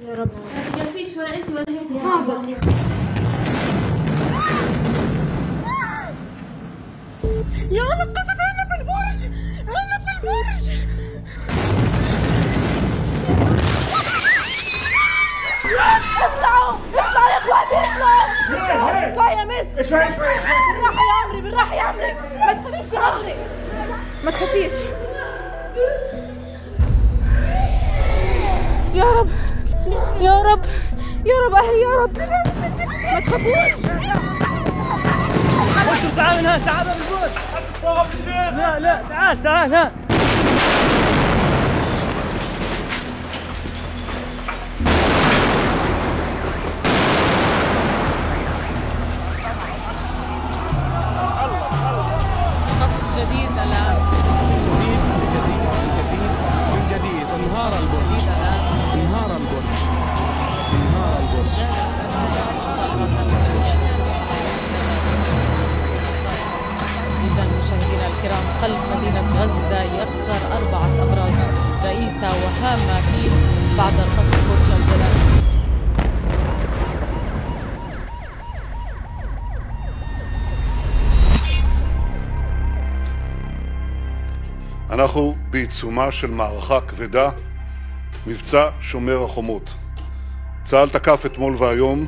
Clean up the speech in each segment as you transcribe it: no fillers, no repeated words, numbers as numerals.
يا رب. يا فيش ولا انت ولا هي. حاضر. يا الله اتصل هنا في البرج، هنا في البرج. اطلعوا اطلعوا يا اخواني، اطلعوا اطلعوا يا مس. شوي بالراحة يا عمري، بالراحة يا عمري، ما تخافيش يا عمري، ما تخافيش. يا رب يا رب يا رب أهلي يا رب، ما تخافوش. تعال هنا، تعال بالبرج. لا تعال ها. قصف جديد الآن. من جديد انهار البرج. إذا مشاهدينا الكرام، قلب مدينة غزة يخسر 4 أبراج رئيسة وهامة فيه بعد قصف برج الجلال. אנחנו בעיצומה של מערכה כבדה, מבצע שומר החומות. צה"ל תקף אתמול והיום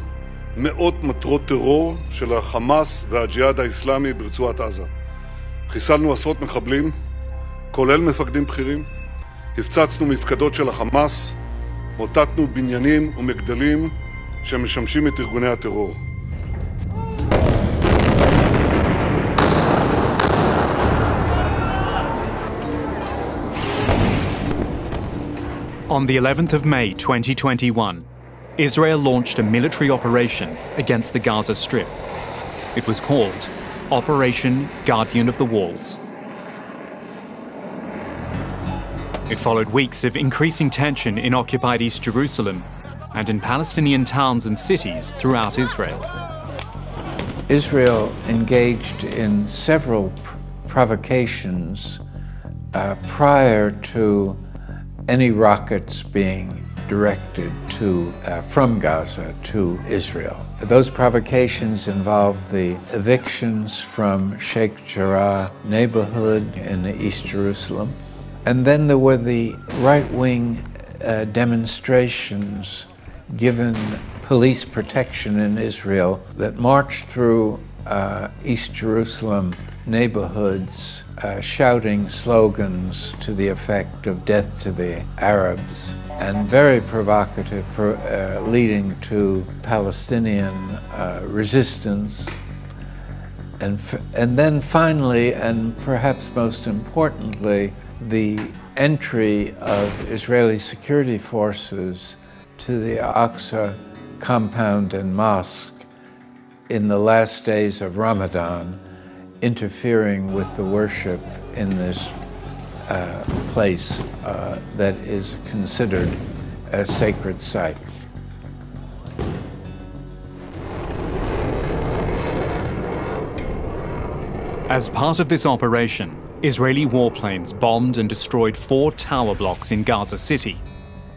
מאות מטרות טרור של החמאס והג'יהאד האסלאמי ברצועת עזה. חיסלנו עשרות מחבלים, כולל מפקדים בכירים, הפצצנו מפקדות של החמאס, מוטטנו בניינים ומגדלים שמשמשים את ארגוני הטרור. On the 11th of May 2021, Israel launched a military operation against the Gaza Strip. It was called Operation Guardian of the Walls. It followed weeks of increasing tension in occupied East Jerusalem and in Palestinian towns and cities throughout Israel. Israel engaged in several provocations prior to any rockets being directed from Gaza to Israel. Those provocations involved the evictions from Sheikh Jarrah neighborhood in East Jerusalem. And then there were the right-wing demonstrations given police protection in Israel that marched through East Jerusalem neighborhoods shouting slogans to the effect of death to the Arabs, and very provocative, leading to Palestinian resistance. And then finally, and perhaps most importantly, the entry of Israeli security forces to the Al-Aqsa compound and mosque in the last days of Ramadan, interfering with the worship in this place that is considered a sacred site. As part of this operation, Israeli warplanes bombed and destroyed 4 tower blocks in Gaza City,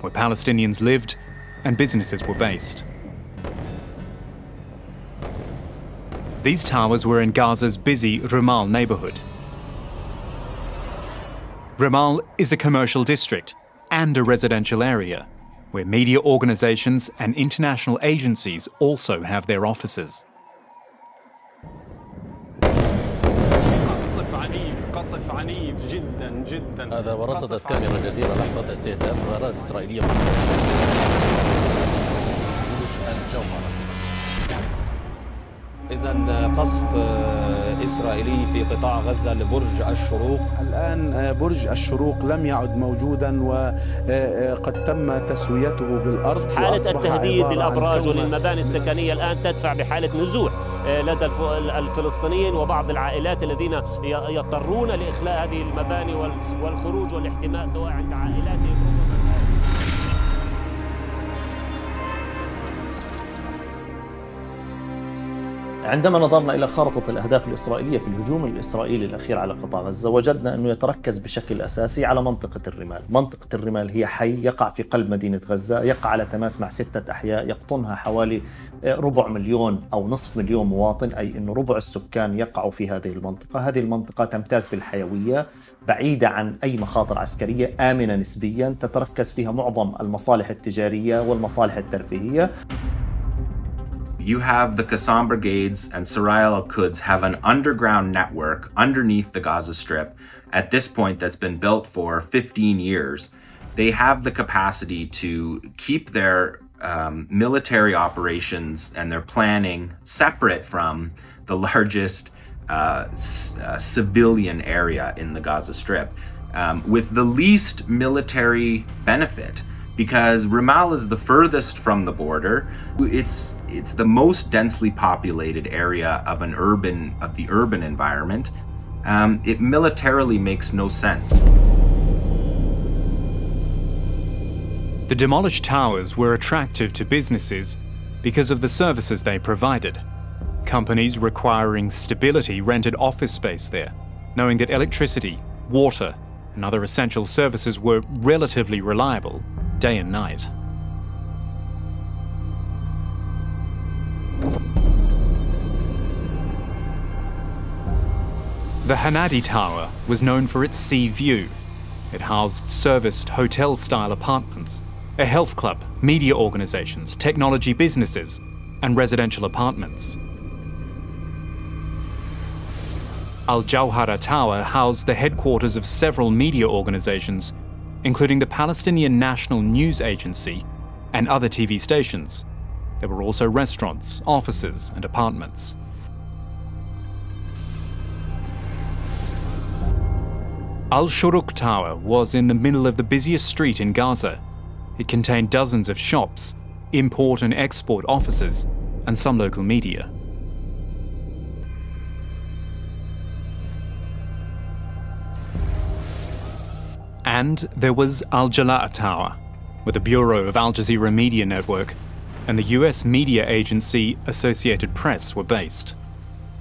where Palestinians lived and businesses were based. These towers were in Gaza's busy Ramal neighborhood. Ramal is a commercial district and a residential area, where media organizations and international agencies also have their offices. قصف عنيف جدا جدا. هذا ورصدت كاميرا الجزيرة لحظة استهداف غارات إسرائيلية الجوهرة. إذا قصف إسرائيلي في قطاع غزة لبرج الشروق. الآن برج الشروق لم يعد موجودا وقد تم تسويته بالأرض. حالة التهديد للأبراج وللمباني السكنية الآن تدفع بحالة نزوح لدى الفلسطينيين وبعض العائلات الذين يضطرون لإخلاء هذه المباني والخروج والاحتماء سواء عند عائلاتهم. عندما نظرنا إلى خارطة الأهداف الإسرائيلية في الهجوم الإسرائيلي الأخير على قطاع غزة، وجدنا أنه يتركز بشكل أساسي على منطقة الرمال. منطقة الرمال هي حي يقع في قلب مدينة غزة، يقع على تماس مع 6 أحياء يقطنها حوالي 250,000 أو نصف مليون مواطن، أي أنه ربع السكان يقعوا في هذه المنطقة. هذه المنطقة تمتاز بالحيوية، بعيدة عن أي مخاطر عسكرية، آمنة نسبيا، تتركز فيها معظم المصالح التجارية والمصالح الترفيهية. You have the Qassam brigades and Saraya al-Quds have an underground network underneath the Gaza Strip at this point that's been built for 15 years. They have the capacity to keep their military operations and their planning separate from the largest civilian area in the Gaza Strip with the least military benefit. Because Ramallah is the furthest from the border. It's the most densely populated area of the urban environment. It militarily makes no sense. The demolished towers were attractive to businesses because of the services they provided. Companies requiring stability rented office space there, knowing that electricity, water, and other essential services were relatively reliable day and night. The Hanadi Tower was known for its sea view. It housed serviced hotel-style apartments, a health club, media organizations, technology businesses, and residential apartments. Al Jawhara Tower housed the headquarters of several media organizations, including the Palestinian National News Agency and other TV stations. There were also restaurants, offices, and apartments. Al-Shuruq Tower was in the middle of the busiest street in Gaza. It contained dozens of shops, import and export offices, and some local media. And there was Al Jalaa Tower, where the Bureau of Al Jazeera Media Network and the US media agency Associated Press were based.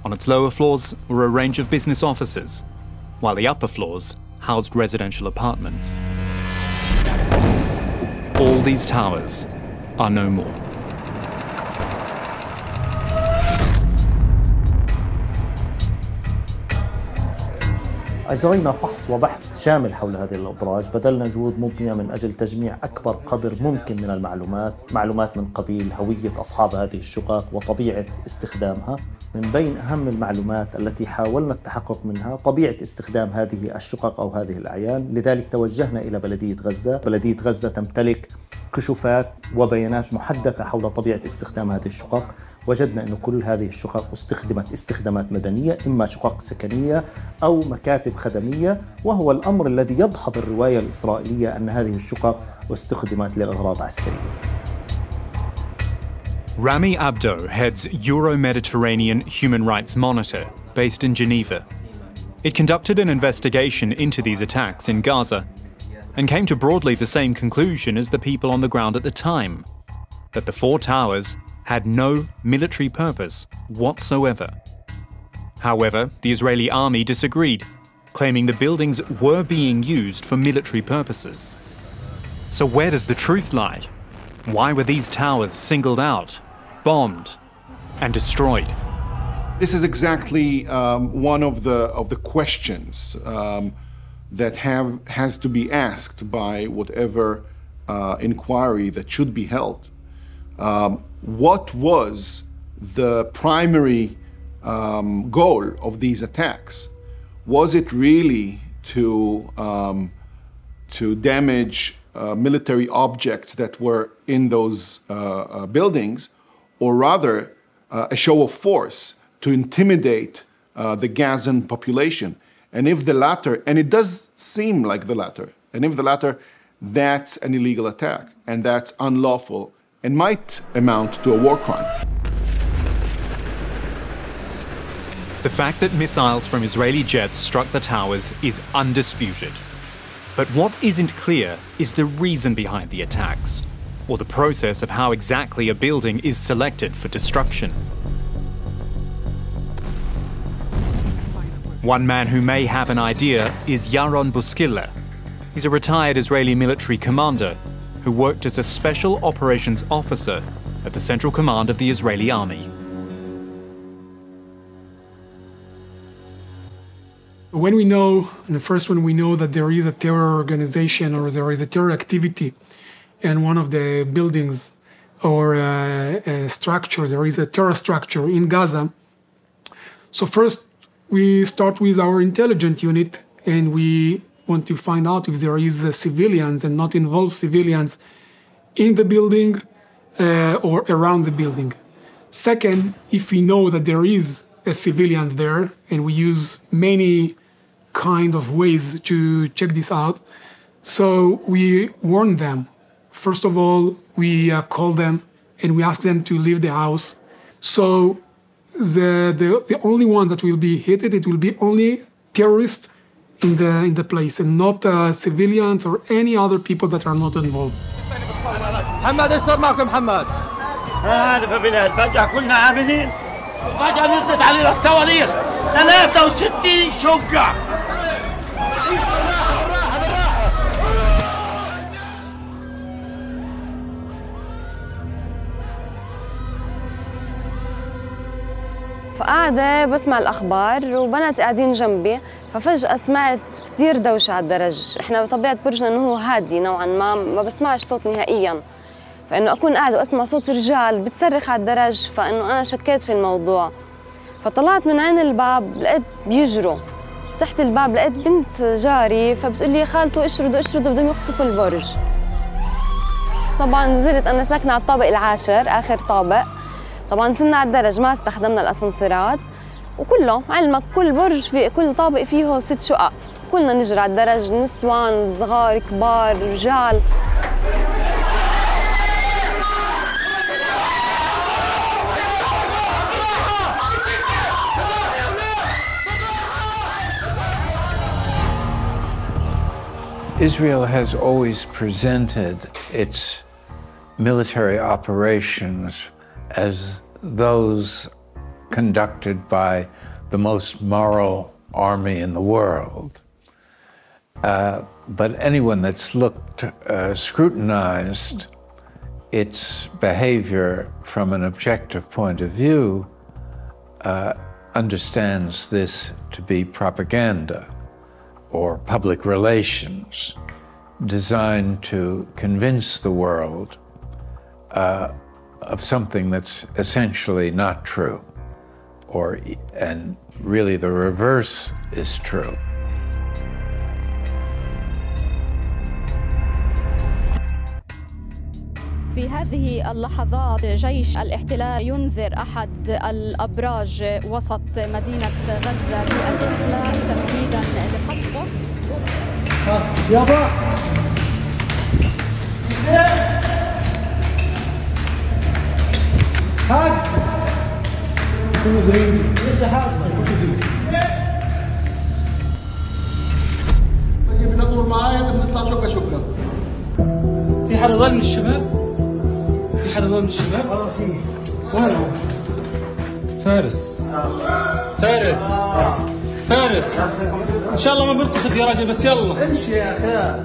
On its lower floors were a range of business offices, while the upper floors housed residential apartments. All these towers are no more. أجرينا فحص وبحث شامل حول هذه الأبراج، بذلنا جهود مبنية من أجل تجميع أكبر قدر ممكن من معلومات من قبيل هوية أصحاب هذه الشقق وطبيعة استخدامها. من بين أهم المعلومات التي حاولنا التحقق منها طبيعة استخدام هذه الشقق أو هذه الأعيان، لذلك توجهنا إلى بلدية غزة. بلدية غزة تمتلك كشوفات وبيانات محدثة حول طبيعة استخدام هذه الشقق. وجدنا أن كل هذه الشقق استخدمت استخدامات مدنية، إما شقق سكنية أو مكاتب خدمية، وهو الأمر الذي يدحض الرواية الإسرائيلية أن هذه الشقق استخدمت لأغراض عسكرية. Rami Abdo heads Euro-Mediterranean Human Rights Monitor, based in Geneva. It conducted an investigation into these attacks in Gaza and came to broadly the same conclusion as the people on the ground at the time, that the 4 towers had no military purpose whatsoever. However, the Israeli army disagreed, claiming the buildings were being used for military purposes. So where does the truth lie? Why were these towers singled out, bombed, and destroyed? This is exactly one of the questions that has to be asked by whatever inquiry that should be held. What was the primary goal of these attacks? Was it really to damage military objects that were in those buildings, or rather a show of force to intimidate the Gazan population? And if the latter, and it does seem like the latter, and if the latter, that's an illegal attack, and that's unlawful, and might amount to a war crime. The fact that missiles from Israeli jets struck the towers is undisputed. But what isn't clear is the reason behind the attacks, or the process of how exactly a building is selected for destruction. One man who may have an idea is Yaron Buskila. He's a retired Israeli military commander who worked as a special operations officer at the Central Command of the Israeli Army. When we know, and the first one we know that there is a terror organization or there is a terror activity in one of the buildings or a structure, there is a terror structure in Gaza. So first we start with our intelligence unit and we want to find out if there is civilians and not involve civilians in the building or around the building. Second, if we know that there is a civilian there, and we use many kind of ways to check this out, so we warn them. First of all, we call them and we ask them to leave the house. So the only ones that will be hit, it will be only terrorists in the place and not civilians or any other people that are not involved. محمد ايش صار معكم محمد؟ هذا فبلاد فجأة كنا عاملين وفجأة نزلت علينا الصواريخ 63 شقة. فقاعدة بسمع الأخبار وبنات قاعدين جنبي، ففجأة سمعت كتير دوشة على الدرج. إحنا بطبيعة برجنا إنه هو هادي نوعاً ما بسمعش صوت نهائياً، فإنه أكون قاعدة وأسمع صوت رجال بتصرخ على الدرج، فإنه أنا شكيت في الموضوع. فطلعت من عين الباب لقيت بيجروا، فتحت الباب لقيت بنت جاري فبتقول لي خالته اشردوا بدهم يقصفوا البرج. طبعاً نزلت، أنا ساكنة على الطابق العاشر آخر طابق. طبعاً نزلنا على الدرج، ما استخدمنا الأسانسيرات، وكله علمك كل برج في كل طابق فيه 6 شقق، كلنا نجري على الدرج، نسوان صغار كبار رجال. Israel has always presented its military operations as those conducted by the most moral army in the world. But anyone that's scrutinized its behavior from an objective point of view understands this to be propaganda or public relations designed to convince the world of something that's essentially not true, and really the reverse is true. في هذه اللحظات جيش الاحتلال ينذر أحد الأبراج وسط مدينة غزة بالإخلاء تمهيداً لقصفه. يابا حاج كله زين لسه حاج كله زين بجيب النطور معايا بنطلع شقة في حدا ضل من الشباب؟ في حدا ضل من الشباب؟ اه في وين فارس ان شاء الله ما بنقصف يا راجل بس يلا امشي يا اخي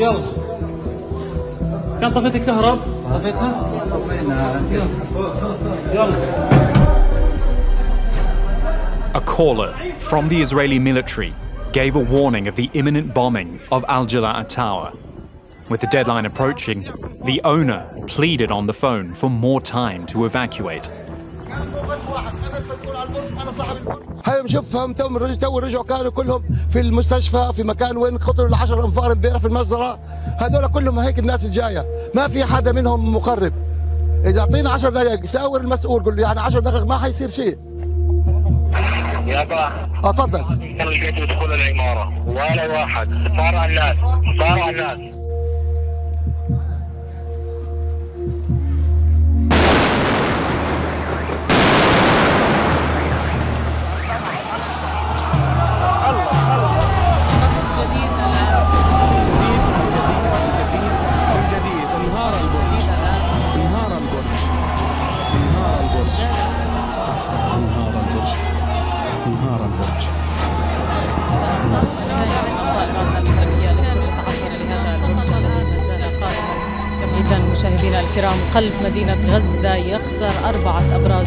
يلا كان طفيت الكهرب طفيتها A caller from the Israeli military gave a warning of the imminent bombing of Al Jalaa Tower. With the deadline approaching, the owner pleaded on the phone for more time to evacuate. هاي مشوفهم تو رجعوا كانوا كلهم في المستشفى في مكان وين خطروا ال10 انفار امبارح في المجزرة. هذول كلهم هيك الناس الجايه، ما في حدا منهم مقرب. اذا اعطينا 10 دقائق ساور المسؤول قول له يعني 10 دقائق ما حيصير شيء. يابا تفضل. انا لقيت دخول العماره ولا واحد، صاروا على الناس. إذا مشاهدينا الكرام، قلب مدينة غزة يخسر 4 أبراج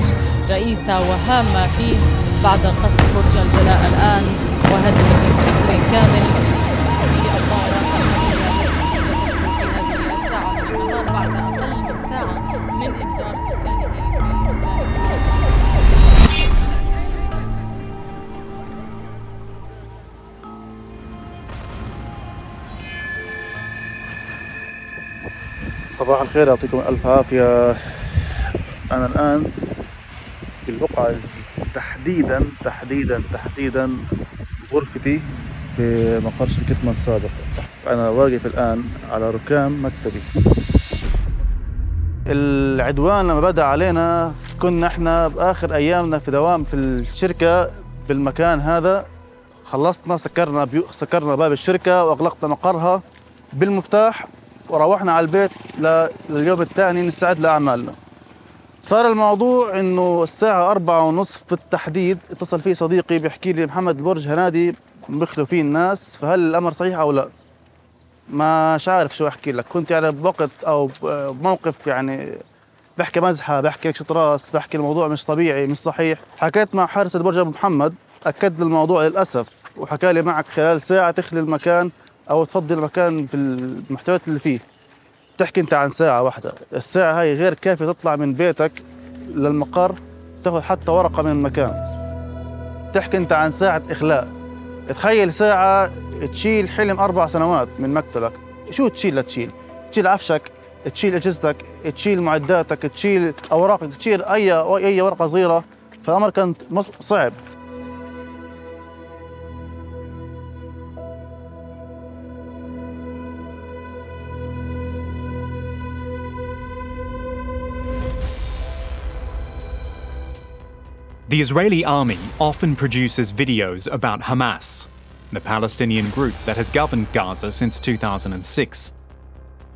رئيسة وهامة فيه بعد قصف برج الجلاء الآن وهدمه بشكل كامل في الطائرات في هذه الساعة من النهار بعد أقل من ساعة من إنذار سكانه صباح الخير، يعطيكم ألف عافية. أنا الآن في البقعة تحديدا غرفتي في مقر شركتنا السابقة. أنا واقف الآن على ركام مكتبي. العدوان لما بدأ علينا كنا احنا بآخر أيامنا في دوام في الشركة بالمكان هذا. خلصنا سكرنا باب الشركة وأغلقنا مقرها بالمفتاح وروحنا على البيت لليوم الثاني نستعد لأعمالنا. صار الموضوع إنه الساعة 4:30 بالتحديد اتصل فيه صديقي بيحكي لي محمد البرج هنادي بيخلوا فيه الناس، فهل الأمر صحيح أو لا؟ مش عارف شو أحكي لك. كنت يعني بوقت أو بموقف يعني بحكي مزحة، بحكي شط راس، بحكي الموضوع مش طبيعي مش صحيح. حكيت مع حارس البرج أبو محمد أكد لي الموضوع للأسف، وحكى لي معك خلال ساعة تخلي المكان أو تفضي المكان في المحتويات اللي فيه. تحكي أنت عن ساعة واحدة، الساعة هاي غير كافية تطلع من بيتك للمقر تاخذ حتى ورقة من المكان. تحكي أنت عن ساعة إخلاء. تخيل ساعة تشيل حلم 4 سنوات من مكتبك. شو تشيل؟ تشيل عفشك، تشيل أجهزتك، تشيل معداتك، تشيل أوراقك، تشيل أي ورقة صغيرة. فالأمر كان صعب. The Israeli army often produces videos about Hamas, the Palestinian group that has governed Gaza since 2006.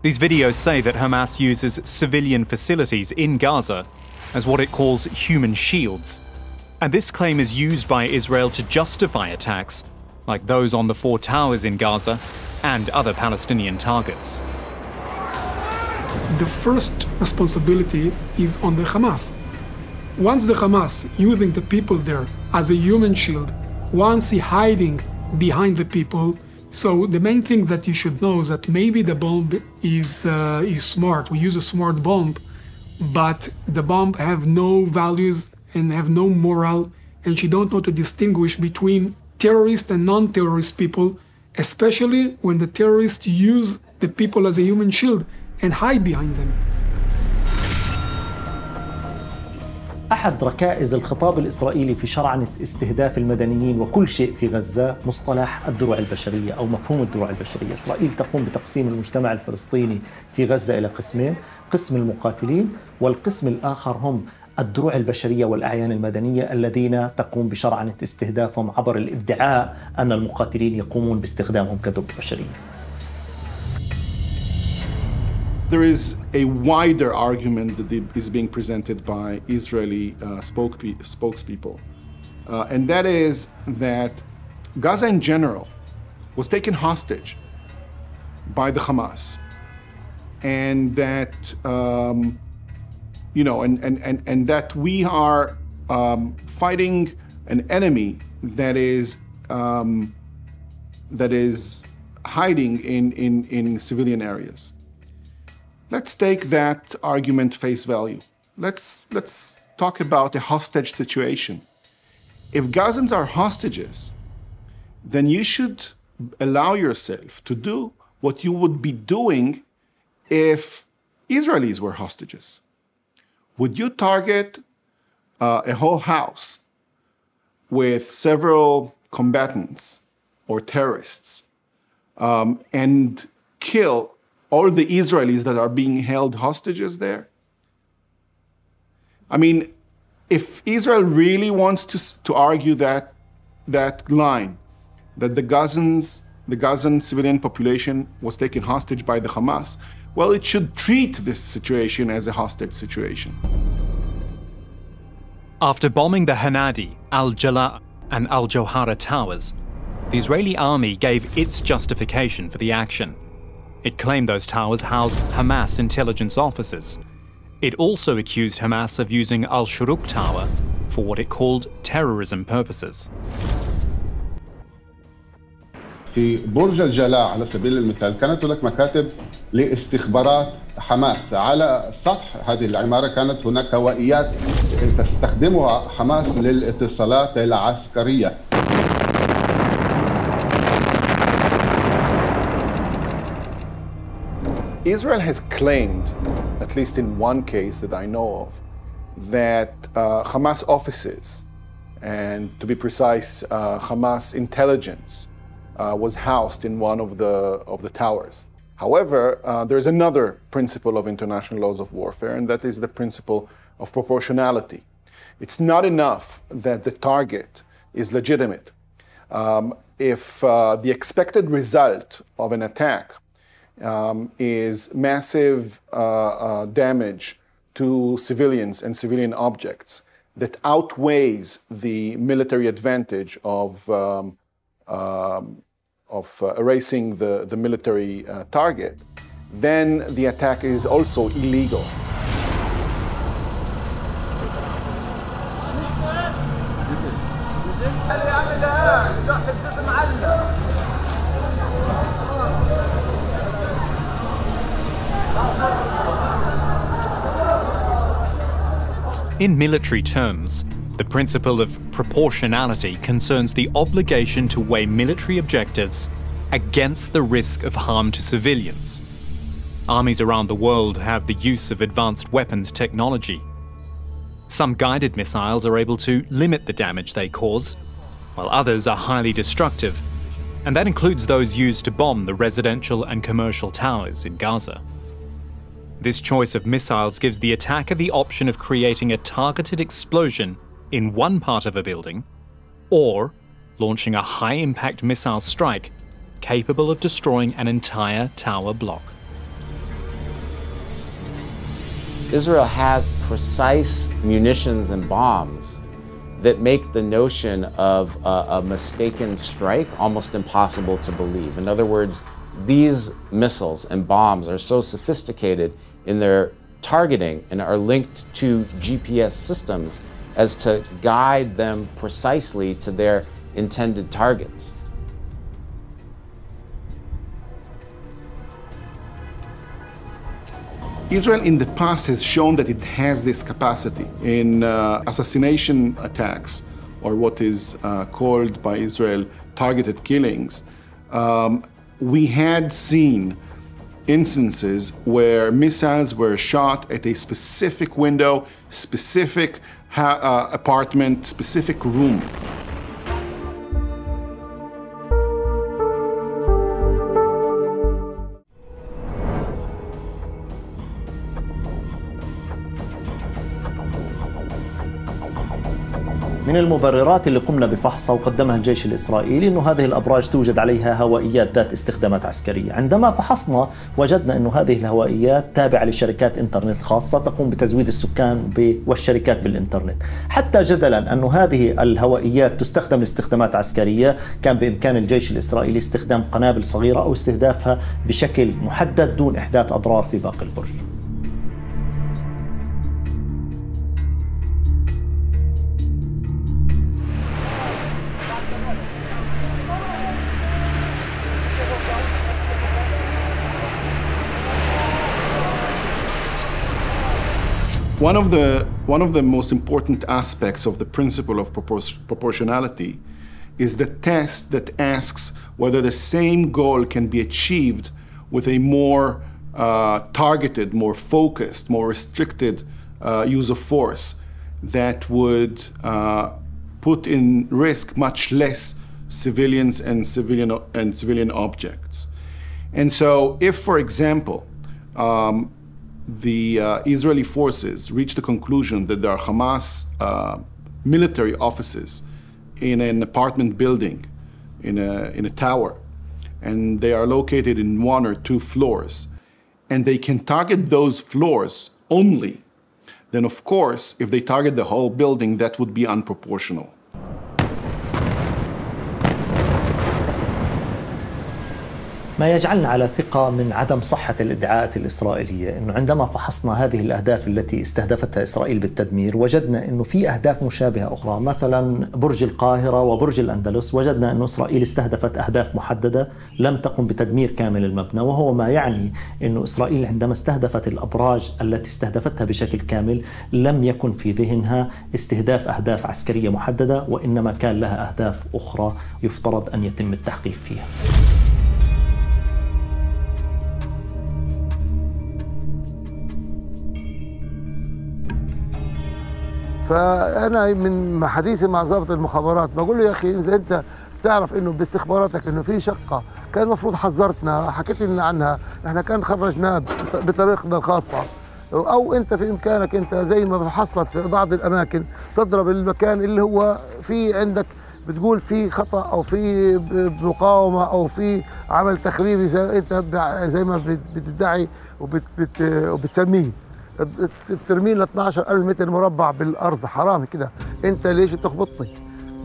These videos say that Hamas uses civilian facilities in Gaza as what it calls human shields, and this claim is used by Israel to justify attacks like those on the 4 towers in Gaza and other Palestinian targets. The first responsibility is on the Hamas. Once the Hamas using the people there as a human shield, once he hiding behind the people, so the main thing that you should know is that maybe the bomb is smart. We use a smart bomb, but the bomb have no values and have no moral, and she don't know to distinguish between terrorist and non-terrorist people, especially when the terrorists use the people as a human shield and hide behind them. أحد ركائز الخطاب الإسرائيلي في شرعنة استهداف المدنيين وكل شيء في غزة مصطلح الدروع البشرية أو مفهوم الدروع البشرية. إسرائيل تقوم بتقسيم المجتمع الفلسطيني في غزة إلى قسمين، قسم المقاتلين والقسم الآخر هم الدروع البشرية والأعيان المدنية الذين تقوم بشرعنة استهدافهم عبر الادعاء أن المقاتلين يقومون باستخدامهم كدروع بشرية. There is a wider argument that is being presented by Israeli spokespeople, and that is that Gaza in general was taken hostage by the Hamas, and that and that we are fighting an enemy that is hiding in civilian areas. Let's take that argument face value. Let's talk about a hostage situation. If Gazans are hostages, then you should allow yourself to do what you would be doing if Israelis were hostages. Would you target a whole house with several combatants or terrorists and kill all the Israelis that are being held hostages there? I mean, if Israel really wants to argue that line, that the Gazan civilian population was taken hostage by the Hamas, well, it should treat this situation as a hostage situation. After bombing the Hanadi, Al-Jala and Al-Jawhara towers, the Israeli army gave its justification for the action. It claimed those towers housed Hamas intelligence officers. It also accused Hamas of using Al-Shuruq Tower for what it called terrorism purposes. في برج الجلاء على سبيل المثال كانت هناك مكاتب لاستخبارات حماس. على سطح هذه العمارة كانت هناك هوائيات تستخدمها حماس للاتصالات العسكرية. Israel has claimed, at least in one case that I know of, that Hamas offices, and to be precise, Hamas intelligence, was housed in one of the towers. However, there's another principle of international laws of warfare, and that is the principle of proportionality. It's not enough that the target is legitimate. If the expected result of an attack is massive damage to civilians and civilian objects that outweighs the military advantage of erasing the military target, then the attack is also illegal. In military terms, the principle of proportionality concerns the obligation to weigh military objectives against the risk of harm to civilians. Armies around the world have the use of advanced weapons technology. Some guided missiles are able to limit the damage they cause, while others are highly destructive, and that includes those used to bomb the residential and commercial towers in Gaza. This choice of missiles gives the attacker the option of creating a targeted explosion in one part of a building, or launching a high-impact missile strike capable of destroying an entire tower block. Israel has precise munitions and bombs that make the notion of a mistaken strike almost impossible to believe. In other words, these missiles and bombs are so sophisticated in their targeting and are linked to GPS systems as to guide them precisely to their intended targets. Israel in the past has shown that it has this capacity in assassination attacks, or what is called by Israel targeted killings. We had seen instances where missiles were shot at a specific window, specific apartment, specific rooms. من المبررات اللي قمنا بفحصها وقدمها الجيش الإسرائيلي أنه هذه الأبراج توجد عليها هوائيات ذات استخدامات عسكرية. عندما فحصنا وجدنا أنه هذه الهوائيات تابعة لشركات إنترنت خاصة تقوم بتزويد السكان والشركات بالإنترنت. حتى جدلا أنه هذه الهوائيات تستخدم لاستخدامات عسكرية، كان بإمكان الجيش الإسرائيلي استخدام قنابل صغيرة أو استهدافها بشكل محدد دون إحداث أضرار في باقي البرج. One of the most important aspects of the principle of proportionality is the test that asks whether the same goal can be achieved with a more targeted, more focused, more restricted use of force that would put in risk much less civilians and civilian objects. And so if, for example, the Israeli forces reach the conclusion that there are Hamas military offices in an apartment building, in a tower, and they are located in 1 or 2 floors, and they can target those floors only, then of course, if they target the whole building, that would be unproportional. ما يجعلنا على ثقة من عدم صحة الادعاءات الإسرائيلية، أنه عندما فحصنا هذه الأهداف التي استهدفتها إسرائيل بالتدمير وجدنا أنه في أهداف مشابهة أخرى، مثلا برج القاهرة وبرج الأندلس، وجدنا أنه إسرائيل استهدفت أهداف محددة لم تقم بتدمير كامل المبنى، وهو ما يعني أنه إسرائيل عندما استهدفت الأبراج التي استهدفتها بشكل كامل لم يكن في ذهنها استهداف أهداف عسكرية محددة، وإنما كان لها أهداف أخرى يفترض أن يتم التحقيق فيها. فأنا من حديثي مع ضابط المخابرات بقول له يا أخي إذا أنت تعرف إنه باستخباراتك إنه في شقة كان المفروض حذرتنا، حكيت لنا عنها، إحنا كان خرجناه بطريقتنا الخاصة، أو أنت في إمكانك أنت زي ما حصلت في بعض الأماكن تضرب المكان اللي هو في عندك بتقول في خطأ أو في مقاومة أو في عمل تخريبي زي ما بتدعي وبتسميه، ترمي لنا 12,000 متر مربع بالارض، حرام كده، انت ليش تخبطني؟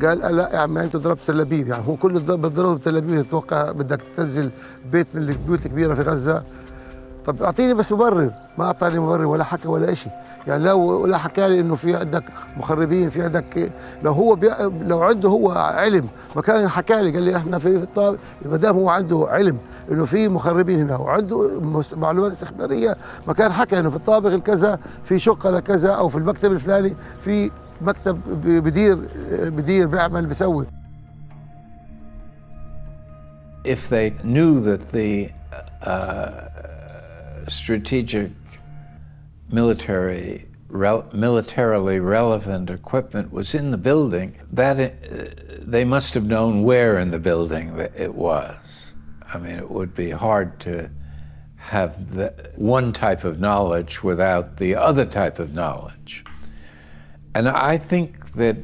قال لا يا عم انت ضربت تل ابيب، يعني هو كل بتضرب تل ابيب تتوقع بدك تنزل بيت من البيوت الكبيره في غزه؟ طب اعطيني بس مبرر، ما اعطاني مبرر ولا حكى ولا شيء، يعني لا حكى لي انه في عندك مخربين، في عندك لو عنده هو علم ما كان حكى لي، قال لي احنا في الطابق ما دام هو عنده علم انه في مخربين هنا وعنده معلومات استخباريه ما كان حكى انه في الطابق الكذا في شقه لكذا او في المكتب الفلاني في مكتب بدير بيعمل بيسوي. If they knew that the strategic militarily relevant equipment was in the building, they must have known where in the building that it was. I mean, it would be hard to have the one type of knowledge without the other type of knowledge. And I think that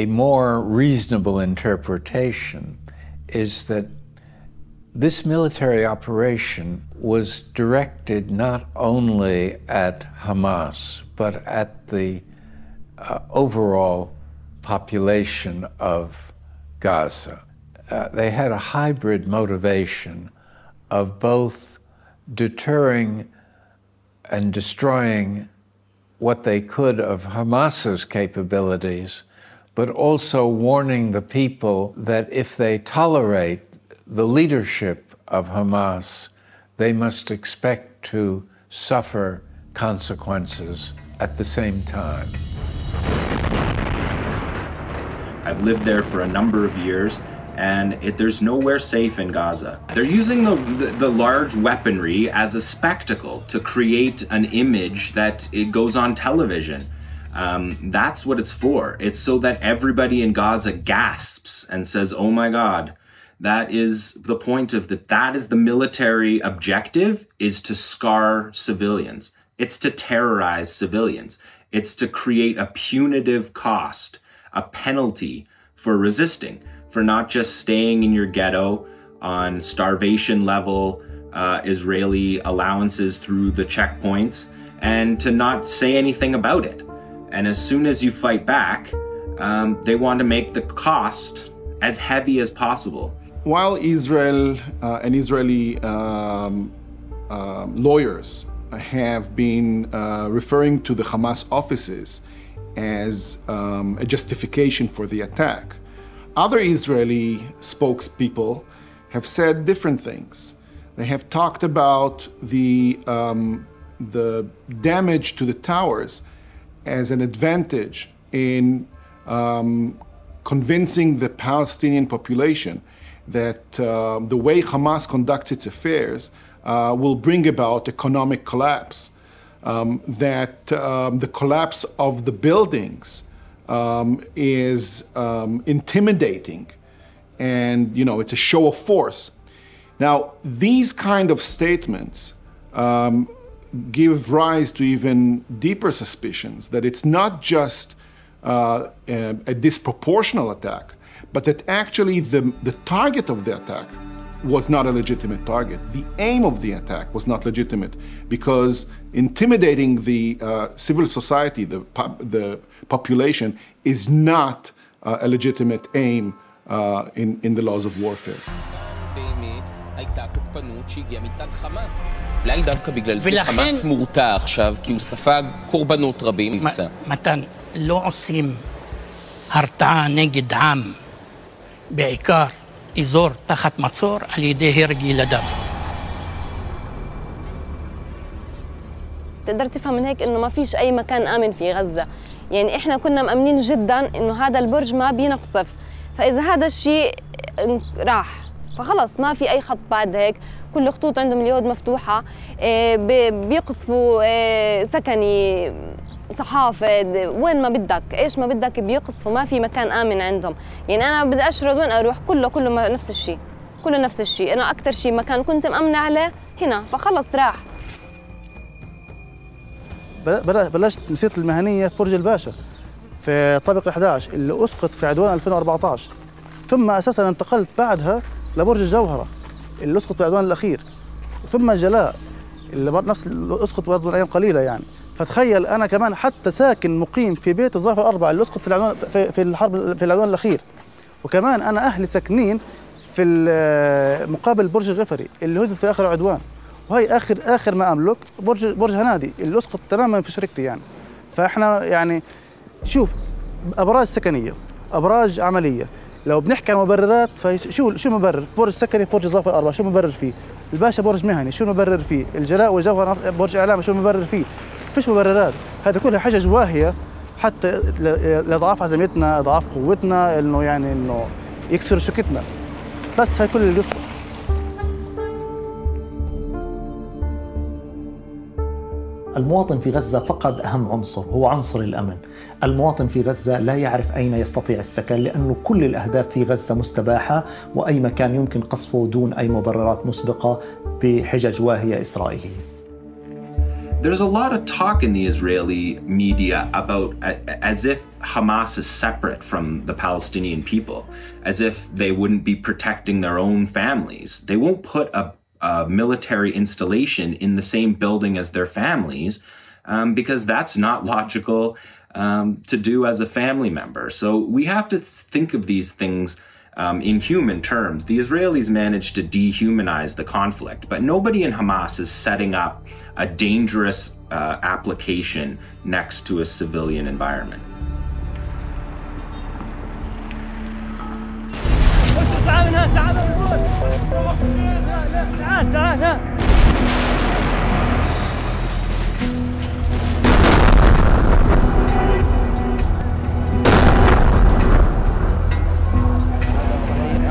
a more reasonable interpretation is that this military operation was directed not only at Hamas, but at the overall population of Gaza. They had a hybrid motivation of both deterring and destroying what they could of Hamas's capabilities, but also warning the people that if they tolerate the leadership of Hamas, they must expect to suffer consequences at the same time. I've lived there for a number of years, and there's nowhere safe in Gaza. They're using the large weaponry as a spectacle to create an image that it goes on television. That's what it's for. It's so that everybody in Gaza gasps and says, oh my God. That is the point of that is the military objective, is to scar civilians. It's to terrorize civilians. It's to create a punitive cost, a penalty for resisting, for not just staying in your ghetto on starvation level Israeli allowances through the checkpoints, and to not say anything about it. And as soon as you fight back, they want to make the cost as heavy as possible. While Israel and Israeli lawyers have been referring to the Hamas offices as a justification for the attack, other Israeli spokespeople have said different things. They have talked about the damage to the towers as an advantage in convincing the Palestinian population that the way Hamas conducts its affairs will bring about economic collapse, that the collapse of the buildings is intimidating, and it's a show of force. Now, these kind of statements give rise to even deeper suspicions that it's not just a disproportional attack, but that actually the target of the attack was not a legitimate target. The aim of the attack was not legitimate, because intimidating the civil society, the population, is not a legitimate aim in the laws of warfare. הייתה תוקפנות שהגיעה מצד חמאס. אולי דווקא בגלל זה חמאס מורתע עכשיו, כי הוא ספג קורבנות רבים מבצע. מתן, לא עושים הרתעה נגד עם, בעיקר אזור תחת מצור, על ידי הרג ילדיו. تقدر تفهم من هيك انه ما فيش اي مكان امن في غزه، يعني احنا كنا مأمنين جدا انه هذا البرج ما بينقصف، فاذا هذا الشيء راح فخلص ما في اي خط بعد هيك، كل الخطوط عندهم اليود مفتوحه، بيقصفوا سكني، صحافه، وين ما بدك، ايش ما بدك بيقصفوا، ما في مكان امن عندهم، يعني انا بدي اشرد وين اروح كله نفس الشيء، كله نفس الشيء، انا اكثر شيء مكان كنت مأمنه عليه هنا، فخلص راح. بلشت مسيرتي المهنيه في برج الباشا في طابق 11 اللي اسقط في عدوان 2014، ثم اساسا انتقلت بعدها لبرج الجوهره اللي اسقط في العدوان الاخير، ثم جلاء اللي نفس اللي اسقط برضه من ايام قليله يعني. فتخيل انا كمان حتى ساكن مقيم في بيت الظافر الاربعه اللي اسقط في العدوان في الحرب في العدوان الاخير، وكمان انا اهلي ساكنين في مقابل برج الغفري اللي هدد في اخر عدوان، وهي اخر ما املك برج هنادي اللي اسقط تماما في شركتي يعني. فاحنا يعني شوف ابراج سكنيه، ابراج عمليه، لو بنحكي عن مبررات شو مبرر في برج سكني في برج الظافر الاربعه شو مبرر فيه؟ الباشا برج مهني شو مبرر فيه؟ الجلاء والجوهر برج اعلامي شو مبرر فيه؟ فيش مبررات، هذا كلها حجج واهيه حتى لاضعاف عزيمتنا، اضعاف قوتنا، انه يكسروا شركتنا، بس هاي كل القصه. المواطن في غزة فقد أهم عنصر، هو عنصر الأمن. المواطن في غزة لا يعرف أين يستطيع السكن، لأن كل الأهداف في غزة مستباحة، وأي مكان يمكن قصفه دون أي مبررات مسبقة بحجج واهية إسرائيلية. There's a lot of talk in the Israeli media about as if Hamas is separate from the Palestinian people, as if they wouldn't be protecting their own families. They won't put a military installation in the same building as their families because that's not logical to do as a family member. So we have to think of these things in human terms. The Israelis managed to dehumanize the conflict, but nobody in Hamas is setting up a dangerous application next to a civilian environment.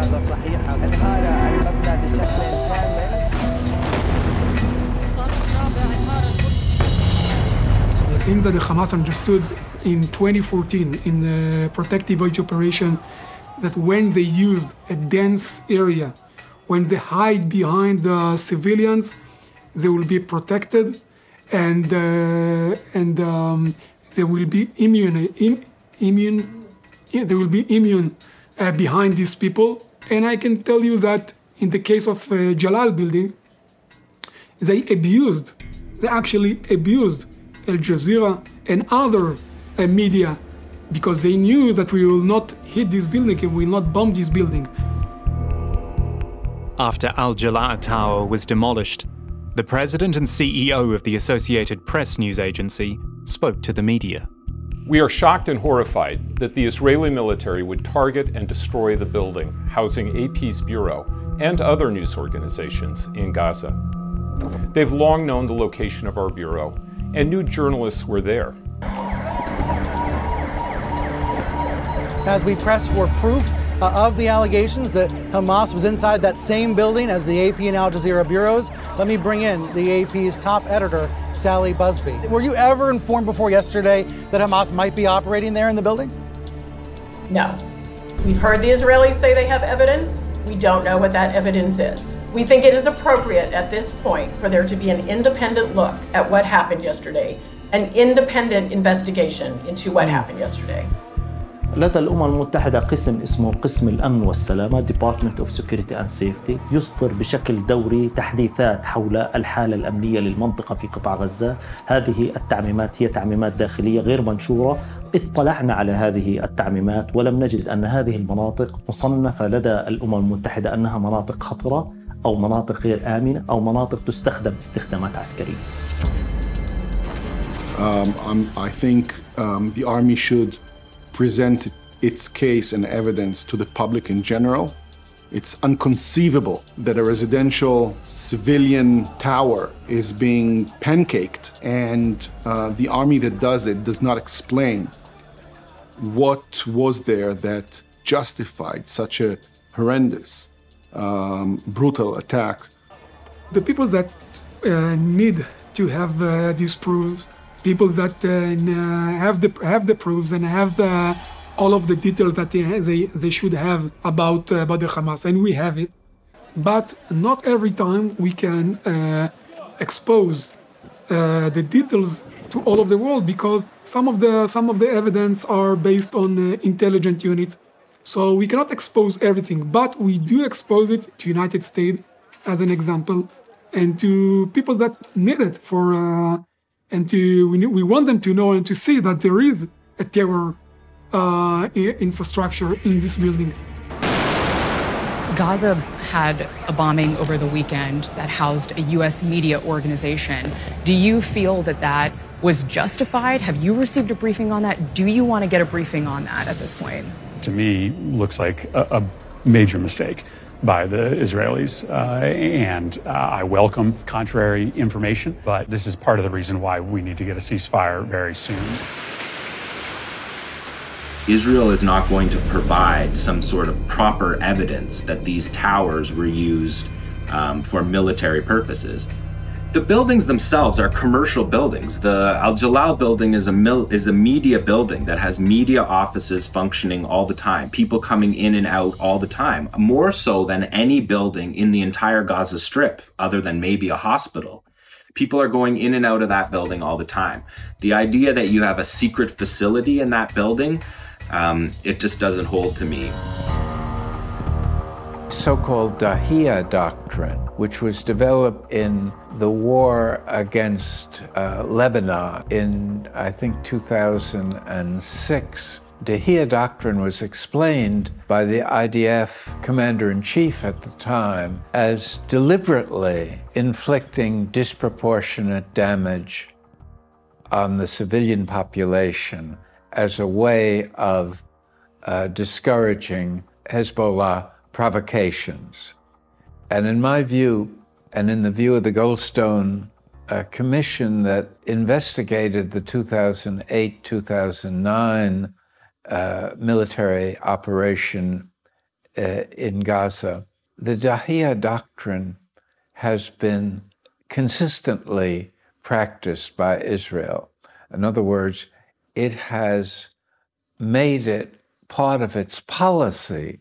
هذا صحيح انهار المبنى بشكل كامل. I think that the Hamas understood in 2014 in the protective edge operation that when they used a dense area, when they hide behind the civilians, they will be protected, and they will be immune behind these people. And I can tell you that in the case of Jalal building, they actually abused Al Jazeera and other media because they knew that we will not hit this building and we will not bomb this building. After Al Jalaa Tower was demolished, the president and CEO of the Associated Press news agency spoke to the media. We are shocked and horrified that the Israeli military would target and destroy the building housing AP's bureau and other news organizations in Gaza. They've long known the location of our bureau and knew journalists were there. As we press for proof of the allegations that Hamas was inside that same building as the AP and Al Jazeera bureaus, let me bring in the AP's top editor, Sally Busby. Were you ever informed before yesterday that Hamas might be operating there in the building? No. We've heard the Israelis say they have evidence. We don't know what that evidence is. We think it is appropriate at this point for there to be an independent look at what happened yesterday, an independent investigation into what happened yesterday. لدى الأمم المتحدة قسم اسمه قسم الأمن والسلامة Department of Security and Safety يصدر بشكل دوري تحديثات حول الحالة الأمنية للمنطقة في قطاع غزة. هذه التعميمات هي تعميمات داخلية غير منشورة. اطلعنا على هذه التعميمات ولم نجد أن هذه المناطق مصنفة لدى الأمم المتحدة أنها مناطق خطرة أو مناطق غير آمنة أو مناطق تستخدم استخدامات عسكرية. I think the army should present its case and evidence to the public in general. It's inconceivable that a residential civilian tower is being pancaked and the army that does it does not explain what was there that justified such a horrendous, brutal attack. The people that need to have these proofs, people that have the proofs and have all of the details that they should have about the Hamas, and we have it. But not every time we can expose the details to all of the world, because some of the evidence are based on intelligence units. So we cannot expose everything, but we do expose it to United States as an example, and to people that need it for, and we want them to know and to see that there is a terror infrastructure in this building. Gaza had a bombing over the weekend that housed a U.S. media organization. Do you feel that that was justified? Have you received a briefing on that? Do you want to get a briefing on that at this point? To me, looks like a major mistake by the Israelis, and I welcome contrary information, but this is part of the reason why we need to get a ceasefire very soon. Israel is not going to provide some sort of proper evidence that these towers were used for military purposes. The buildings themselves are commercial buildings. The Al Jalal building is a media building that has media offices functioning all the time, people coming in and out all the time, more so than any building in the entire Gaza Strip, other than maybe a hospital. People are going in and out of that building all the time. The idea that you have a secret facility in that building, it just doesn't hold to me. So-called Dahiya doctrine, which was developed in the war against Lebanon in, I think, 2006. Dahiya doctrine was explained by the IDF commander-in-chief at the time as deliberately inflicting disproportionate damage on the civilian population as a way of discouraging Hezbollah provocations. And in my view, and in the view of the Goldstone Commission that investigated the 2008-2009 military operation in Gaza, the Dahiya doctrine has been consistently practiced by Israel. In other words, it has made it part of its policy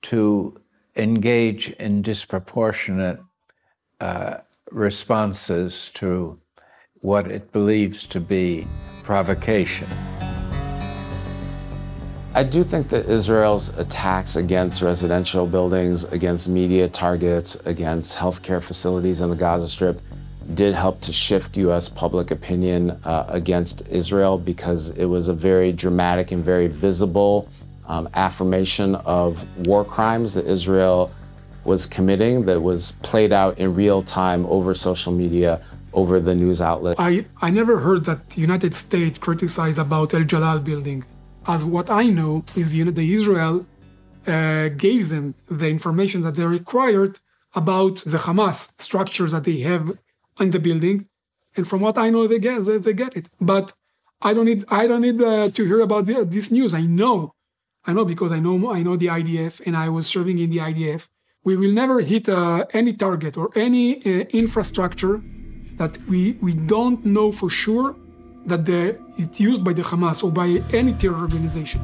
to engage in disproportionate responses to what it believes to be provocation. I do think that Israel's attacks against residential buildings, against media targets, against healthcare facilities on the Gaza Strip did help to shift U.S. public opinion against Israel, because it was a very dramatic and very visible affirmation of war crimes that Israel was committing, that was played out in real time over social media, over the news outlet. I never heard that the United States criticized about Al Jalal building. As what I know is the Israel gave them the information that they required about the Hamas structures that they have in the building, and from what I know, they get it. But I don't need to hear about this news. I know because I know the IDF, and I was serving in the IDF. We will never hit any target or any infrastructure that we don't know for sure that it's used by the Hamas or by any terror organization.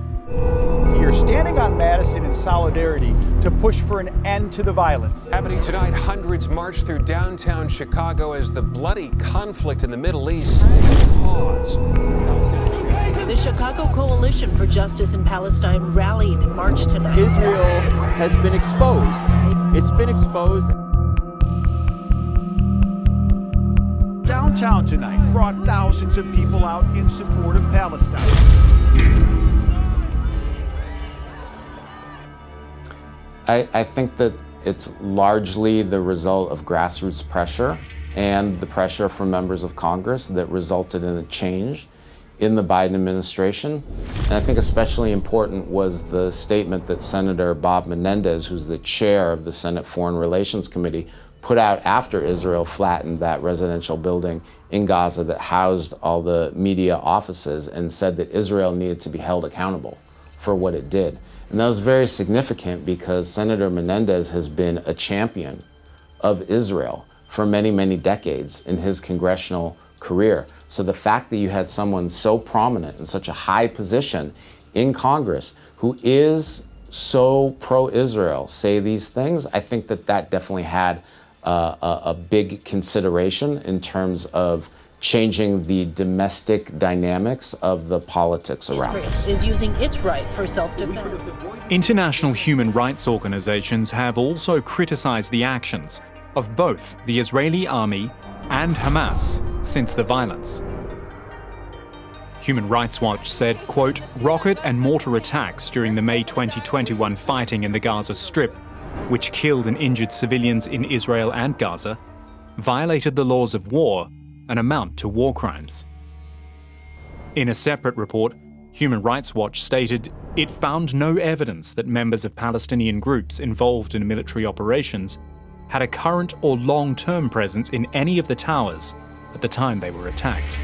Here, standing on Madison in solidarity to push for an end to the violence. Happening tonight, hundreds march through downtown Chicago as the bloody conflict in the Middle East pause. The Chicago Coalition for Justice in Palestine rallied in March tonight. Israel has been exposed. It's been exposed. Downtown tonight brought thousands of people out in support of Palestine. I think that it's largely the result of grassroots pressure and the pressure from members of Congress that resulted in a change in the Biden administration. And I think especially important was the statement that Senator Bob Menendez, who's the chair of the Senate Foreign Relations Committee, put out after Israel flattened that residential building in Gaza that housed all the media offices, and said that Israel needed to be held accountable for what it did. And that was very significant because Senator Menendez has been a champion of Israel for many, many decades in his congressional career. So the fact that you had someone so prominent in such a high position in Congress who is so pro-Israel say these things, I think that that definitely had a big consideration in terms of changing the domestic dynamics of the politics around us. Is using its right for self-defense. International human rights organizations have also criticized the actions of both the Israeli army and Hamas since the violence. Human Rights Watch said, quote, rocket and mortar attacks during the May 2021 fighting in the Gaza Strip, which killed and injured civilians in Israel and Gaza, violated the laws of war and amount to war crimes. In a separate report, Human Rights Watch stated it found no evidence that members of Palestinian groups involved in military operations had a current or long-term presence in any of the towers at the time they were attacked.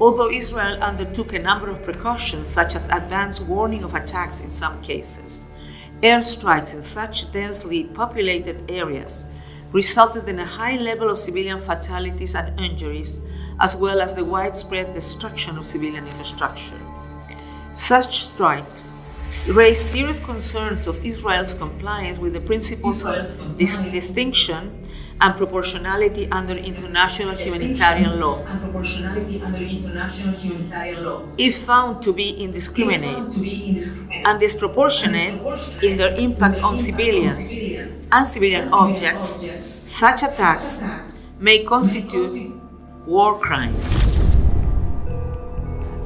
Although Israel undertook a number of precautions, such as advance warning of attacks in some cases, airstrikes in such densely populated areas resulted in a high level of civilian fatalities and injuries, as well as the widespread destruction of civilian infrastructure. Such strikes raise serious concerns of Israel's compliance with the principles of distinction and proportionality under international humanitarian law. If found to be indiscriminate and disproportionate in their impact on civilians and civilian objects, such attacks may constitute war crimes.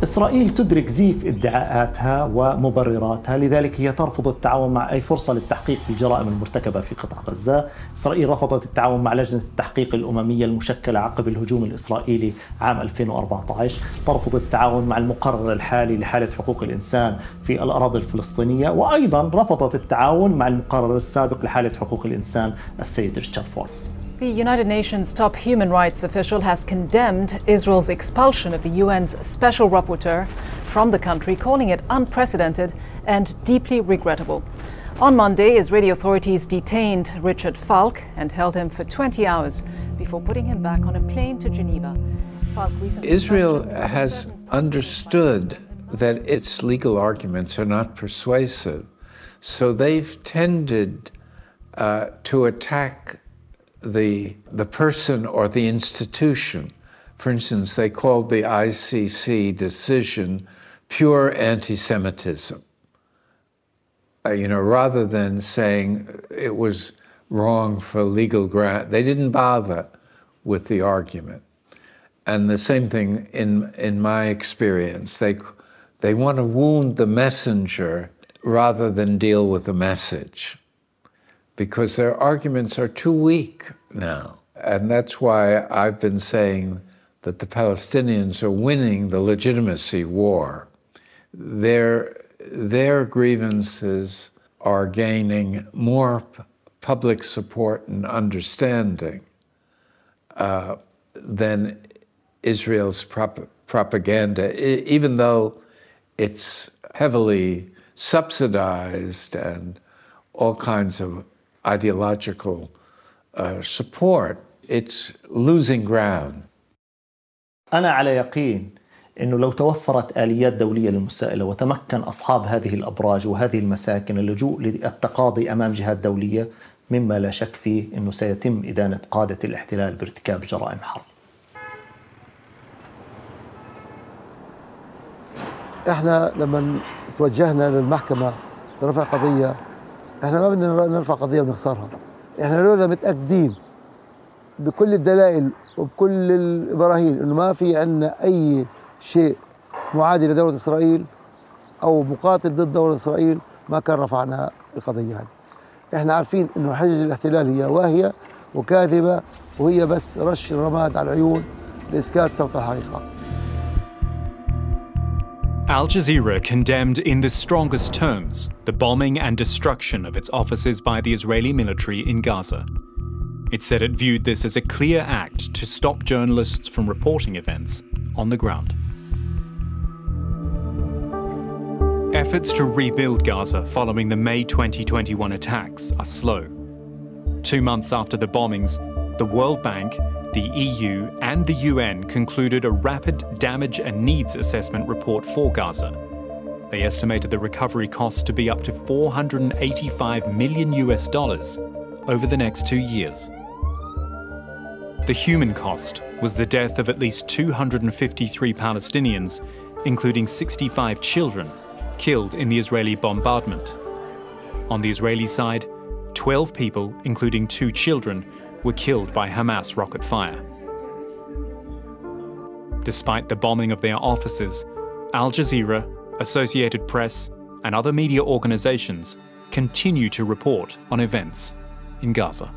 إسرائيل تدرك زيف ادعاءاتها ومبرراتها، لذلك هي ترفض التعاون مع أي فرصة للتحقيق في الجرائم المرتكبة في قطاع غزة. إسرائيل رفضت التعاون مع لجنة التحقيق الأممية المشكلة عقب الهجوم الإسرائيلي عام 2014، ترفض التعاون مع المقرر الحالي لحالة حقوق الإنسان في الأراضي الفلسطينية، وأيضا رفضت التعاون مع المقرر السابق لحالة حقوق الإنسان السيد ريتشارد فورد. The United Nations top human rights official has condemned Israel's expulsion of the UN's special rapporteur from the country, calling it unprecedented and deeply regrettable. On Monday, Israeli authorities detained Richard Falk and held him for 20 hours before putting him back on a plane to Geneva. Falk recently Israel has understood that its legal arguments are not persuasive, so they've tended to attack the person or the institution. For instance, they called the ICC decision pure anti-Semitism. Rather than saying it was wrong for legal ground, they didn't bother with the argument. And the same thing in my experience, they want to wound the messenger rather than deal with the message, because their arguments are too weak now. And that's why I've been saying that the Palestinians are winning the legitimacy war. Their grievances are gaining more public support and understanding than Israel's propaganda, even though it's heavily subsidized and all kinds of ideological support. It's losing ground. أنا على يقين أنه لو توفرت آليات دولية للمساءلة وتمكن أصحاب هذه الأبراج وهذه المساكن اللجوء للتقاضي أمام جهات دولية، مما لا شك فيه أنه سيتم إدانة قادة الاحتلال بارتكاب جرائم حرب. احنا لما توجهنا للمحكمة لرفع قضية، احنا ما بدنا نرفع قضية ونخسرها. احنا لولا متأكدين بكل الدلائل وبكل البراهين انه ما في عندنا اي شيء معادي لدولة اسرائيل او مقاتل ضد دولة اسرائيل ما كان رفعنا القضية هذه. احنا عارفين انه حجج الاحتلال هي واهية وكاذبة وهي بس رش رماد على العيون لإسكات صوت الحقيقة. Al Jazeera condemned in the strongest terms the bombing and destruction of its offices by the Israeli military in Gaza. It said it viewed this as a clear act to stop journalists from reporting events on the ground. Efforts to rebuild Gaza following the May 2021 attacks are slow. 2 months after the bombings, the World Bank, the EU and the UN concluded a rapid damage and needs assessment report for Gaza. They estimated the recovery costs to be up to $485 million over the next 2 years. The human cost was the death of at least 253 Palestinians, including 65 children, killed in the Israeli bombardment. On the Israeli side, 12 people, including 2 children, were killed by Hamas rocket fire. Despite the bombing of their offices, Al Jazeera, Associated Press, and other media organizations continue to report on events in Gaza.